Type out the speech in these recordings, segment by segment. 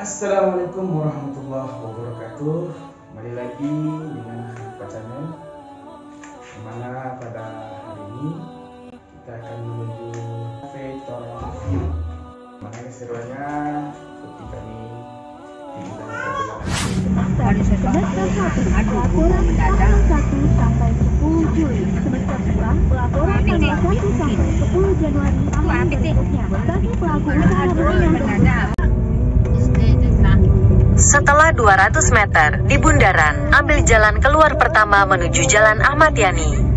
Assalamualaikum warahmatullahi wabarakatuh. Kembali lagi dengan Pak Channel, dimana pada hari ini kita akan menuju cafe Torrent View. Mana keseruannya seperti kami di dalam perjalanan. Dari pelaporan tanggal 1 sampai 10 Juli. Semester 2, pelaporan tanggal 1 sampai 10 Januari aman berikutnya. Bagi pelaku usaha yang berbeda. Setelah 200 meter di bundaran, ambil jalan keluar pertama menuju Jalan Ahmad Yani.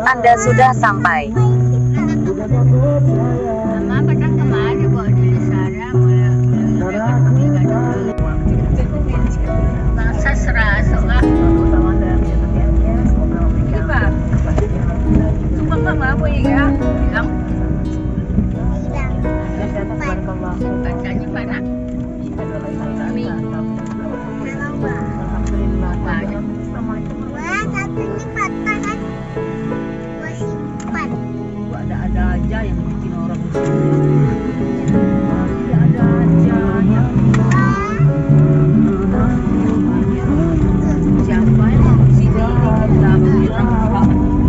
Anda sudah sampai. Ada aja yang bikin orang ada aja yang siapa yang di sini kita bilang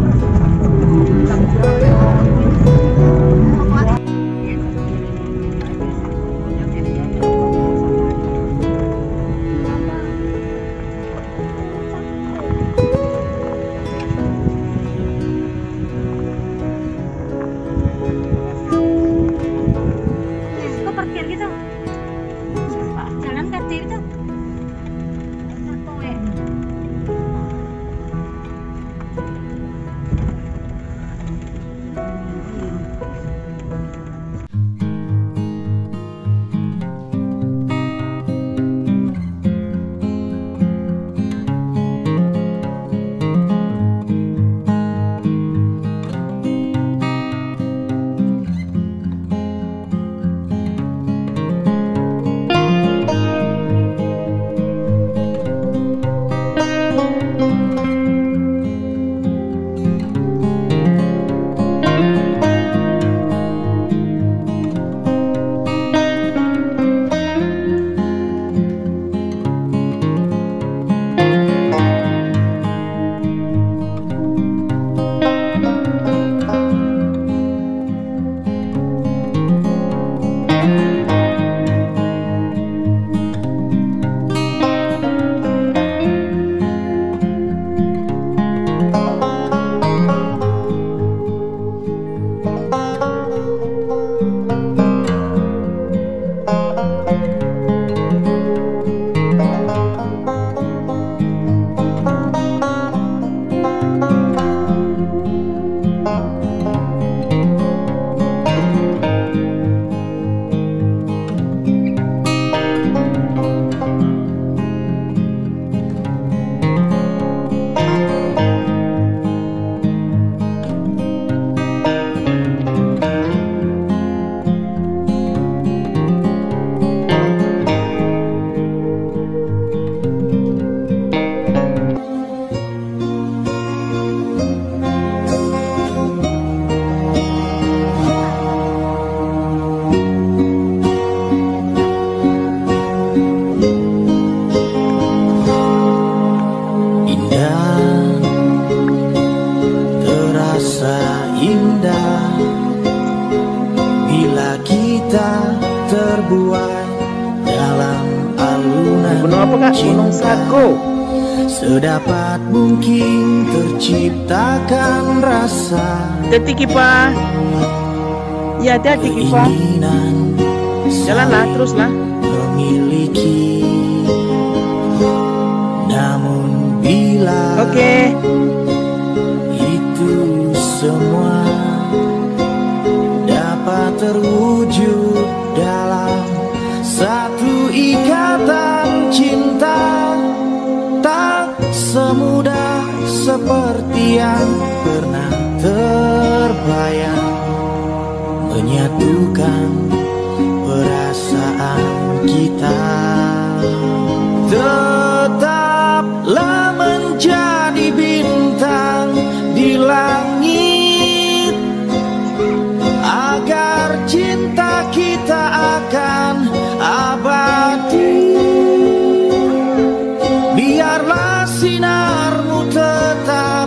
terbuai dalam alunan Gunung Sago. Sedapat mungkin terciptakan rasa Detik Kipa. Ya hati Kipa. keinginan Jalanlah teruslah. memiliki Oke. Itu semua dapat terwujud dalam satu ikatan cinta. Tak semudah seperti yang pernah terbayang, menyatukan perasaan kita. Tetaplah menjadi bintang di langit, agar cinta kita akan abadi. Biarlah sinarmu tetap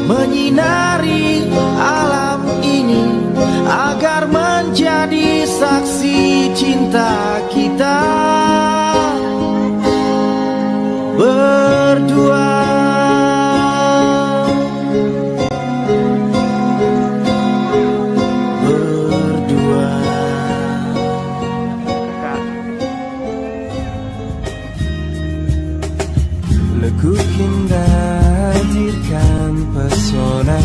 menyinari alam ini, agar menjadi saksi cinta kita berdua. Lekuk indah hadirkan pesona,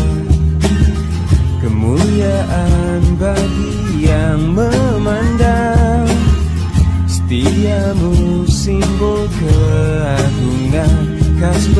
kemuliaan bagi yang memandang. Setiamu simbol keagungan, khas